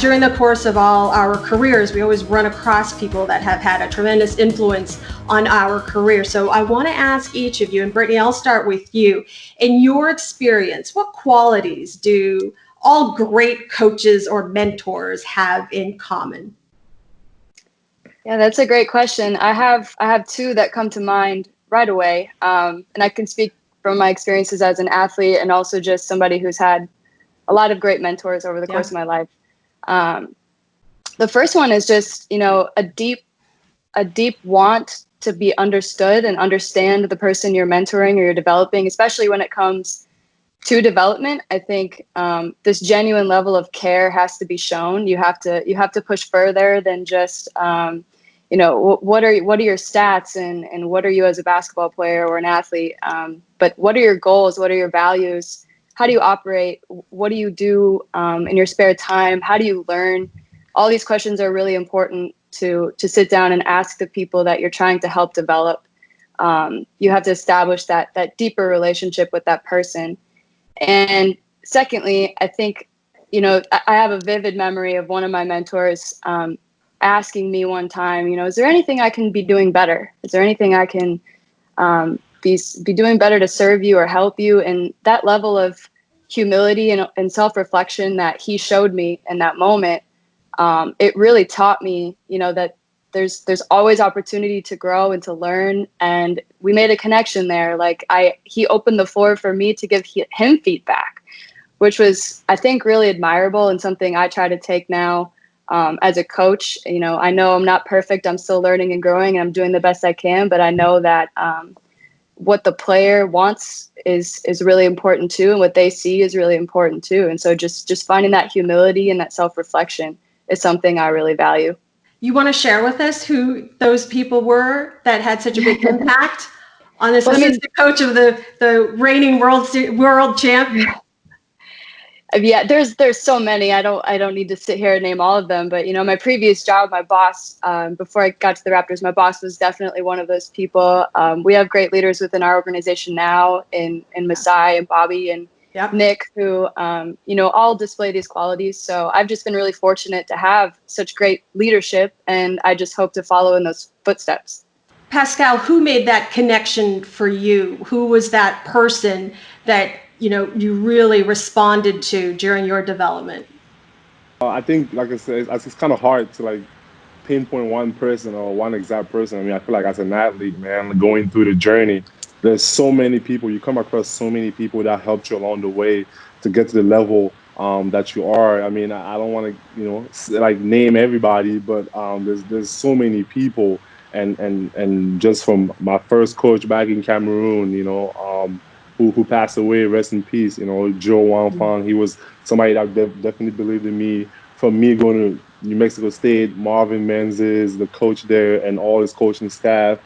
During the course of all our careers, we always run across people that have had a tremendous influence on our career. So I want to ask each of you, and Brittni, I'll start with you. In your experience, what qualities do all great coaches or mentors have in common? Yeah, that's a great question. I have two that come to mind right away. And I can speak from my experiences as an athlete and also just somebody who's had a lot of great mentors over the course of my life. The first one is just, a deep want to be understood and understand the person you're mentoring or you're developing, especially when it comes to development. I think this genuine level of care has to be shown. You have to push further than just what are your stats and what are you as a basketball player or an athlete, but what are your goals, what are your values, how do you operate, what do you do in your spare time, how do you learn? All these questions are really important to sit down and ask the people that you're trying to help develop. You have to establish that deeper relationship with that person. And secondly, I think, I have a vivid memory of one of my mentors asking me one time, is there anything I can be doing better? Is there anything I can be doing better to serve you or help you? And that level of humility and self-reflection that he showed me in that moment, it really taught me, that there's always opportunity to grow and to learn. And we made a connection there. He opened the floor for me to give him feedback, which was, I think, really admirable and something I try to take now as a coach. I know I'm not perfect. I'm still learning and growing, and I'm doing the best I can. But I know that what the player wants is really important too, and what they see is really important too. And so just finding that humility and that self-reflection is something I really value. You want to share with us who those people were that had such a big impact on this assistant coach of the reigning world champ? Yeah, there's so many. I don't need to sit here and name all of them, but my previous job, my boss, before I got to the Raptors, my boss was definitely one of those people. We have great leaders within our organization now in Masai and Bobby and Nick, who all display these qualities. So I've just been really fortunate to have such great leadership, and I just hope to follow in those footsteps. Pascal, who made that connection for you? Who was that person that you really responded to during your development? I think, like I said, it's kind of hard to pinpoint one person or one exact person. I mean, I feel like as an athlete, man, going through the journey, there's so many people. You come across so many people that helped you along the way to get to the level that you are. I mean, I don't want to, name everybody, but there's so many people. And just from my first coach back in Cameroon, who passed away, rest in peace, Joe Wang Fang. He was somebody that definitely believed in me. From me going to New Mexico State, Marvin Menzies, the coach there, and all his coaching staff,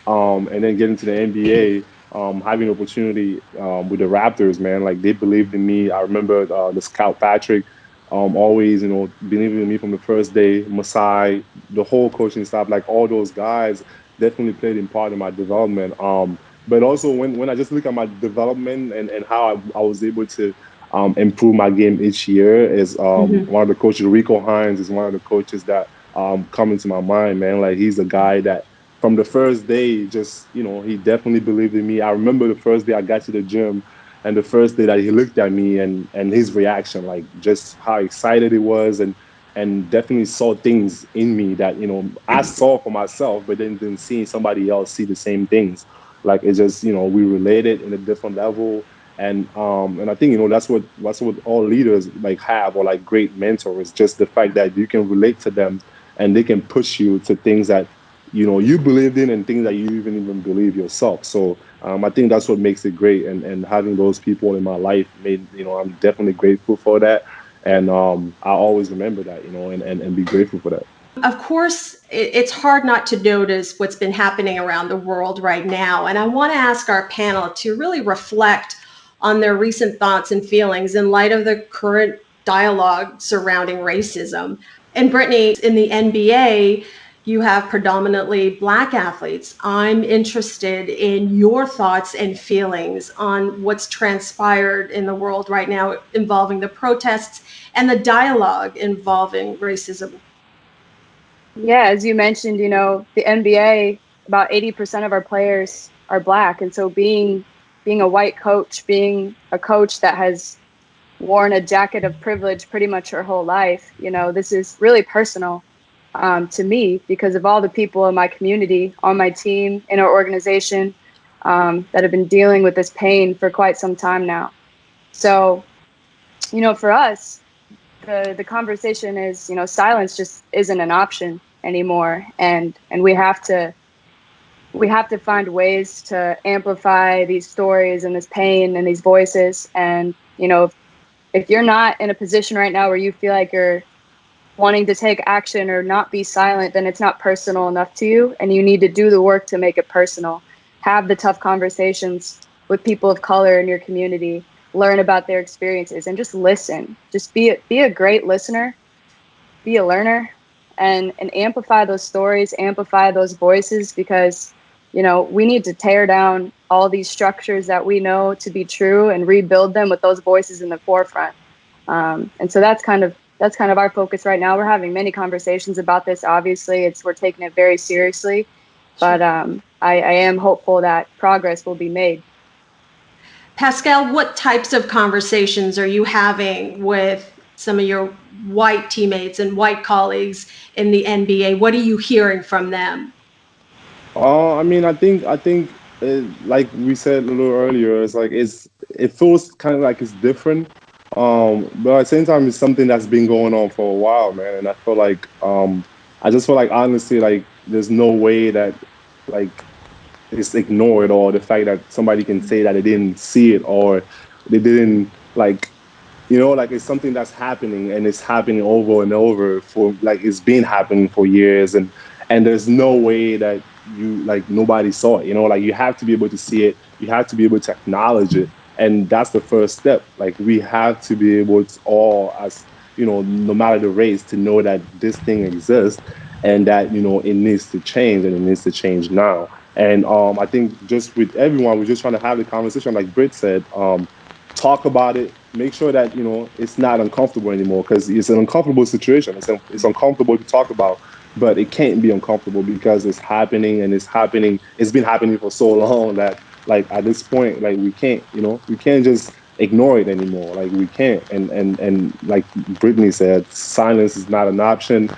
and then getting to the NBA, having an opportunity with the Raptors, man, they believed in me. I remember the scout Patrick always, believing in me from the first day. Masai, the whole coaching staff, all those guys definitely played in part in my development. But also when I just look at my development and how I was able to improve my game each year is one of the coaches, Rico Hines, is one of the coaches that come into my mind, man. He's a guy that from the first day, just, he definitely believed in me. I remember the first day I got to the gym and the first day that he looked at me and his reaction, just how excited he was and definitely saw things in me that, I saw for myself, but then seeing somebody else see the same things. It's just, we related in a different level. And I think, that's what all leaders have, or great mentors, just the fact that you can relate to them and they can push you to things that, you believed in and things that you even believe yourself. So I think that's what makes it great. And having those people in my life made, I'm definitely grateful for that. And I always remember that, and be grateful for that. Of course, it's hard not to notice what's been happening around the world right now. And I want to ask our panel to really reflect on their recent thoughts and feelings in light of the current dialogue surrounding racism. And Brittni, in the NBA, you have predominantly Black athletes. I'm interested in your thoughts and feelings on what's transpired in the world right now involving the protests and the dialogue involving racism. Yeah, as you mentioned, the NBA, about 80% of our players are Black. And so being a white coach, being a coach that has worn a jacket of privilege pretty much her whole life, this is really personal to me because of all the people in my community, on my team, in our organization that have been dealing with this pain for quite some time now. So, for us, the conversation is, silence just isn't an option anymore, and we have to find ways to amplify these stories and this pain and these voices. And if you're not in a position right now where you feel like you're wanting to take action or not be silent, then it's not personal enough to you, and you need to do the work to make it personal. Have the tough conversations with people of color in your community, learn about their experiences, and just listen. Just be a great listener, be a learner, and amplify those stories, amplify those voices, because we need to tear down all these structures that we know to be true and rebuild them with those voices in the forefront. And so that's kind of our focus right now. We're having many conversations about this. Obviously, we're taking it very seriously, but I am hopeful that progress will be made. Pascal, what types of conversations are you having with some of your white teammates and white colleagues in the NBA? What are you hearing from them? I mean, I think, like we said a little earlier, it feels kind of like it's different. But at the same time, it's something that's been going on for a while, man. And I just feel like honestly, like there's no way that like it's ignored, or the fact that somebody can say that they didn't see it or they didn't like it's something that's happening, and it's happening over and over for like it's been happening for years, and there's no way that nobody saw it. Like you have to be able to see it, you have to be able to acknowledge it, and that's the first step. Like we have to be able to all, as no matter the race, to know that this thing exists, and that it needs to change, and it needs to change now. And I think just with everyone, we're just trying to have the conversation, like Britt said. Talk about it. Make sure that it's not uncomfortable anymore, because it's an uncomfortable situation. It's uncomfortable to talk about, but it can't be uncomfortable because it's happening, and it's happening. It's been happening for so long that like at this point, like we can't just ignore it anymore. Like we can't. And like Brittni said, silence is not an option.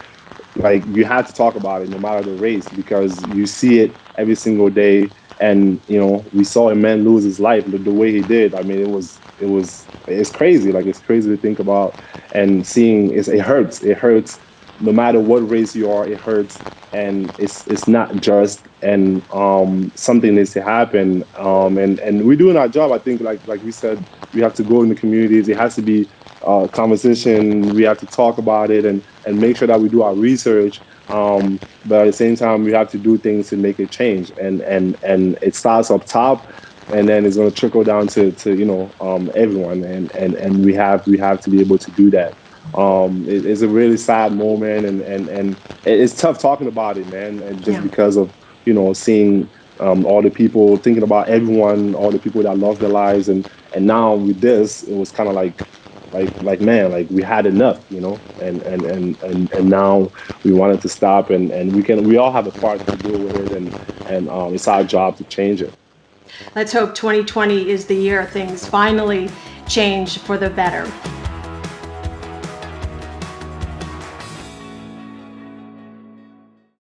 Like you have to talk about it no matter the race, because you see it every single day. And we saw a man lose his life the way he did. I mean, it's crazy. Like it's crazy to think about, and seeing it hurts. It hurts no matter what race you are. It hurts, and it's not just. And something needs to happen. And we're doing our job. I think like we said, we have to go in the communities. It has to be conversation. We have to talk about it and make sure that we do our research. But at the same time, we have to do things to make it change, and it starts up top, and then it's going to trickle down to everyone, and we have to be able to do that. It's a really sad moment, and it's tough talking about it, man, and just because of seeing all the people, thinking about everyone, all the people that lost their lives, and now with this, it was kind of like man, like we had enough, and now we wanted to stop, and we all have a part to do with it, and it's our job to change it. Let's hope 2020 is the year things finally change for the better.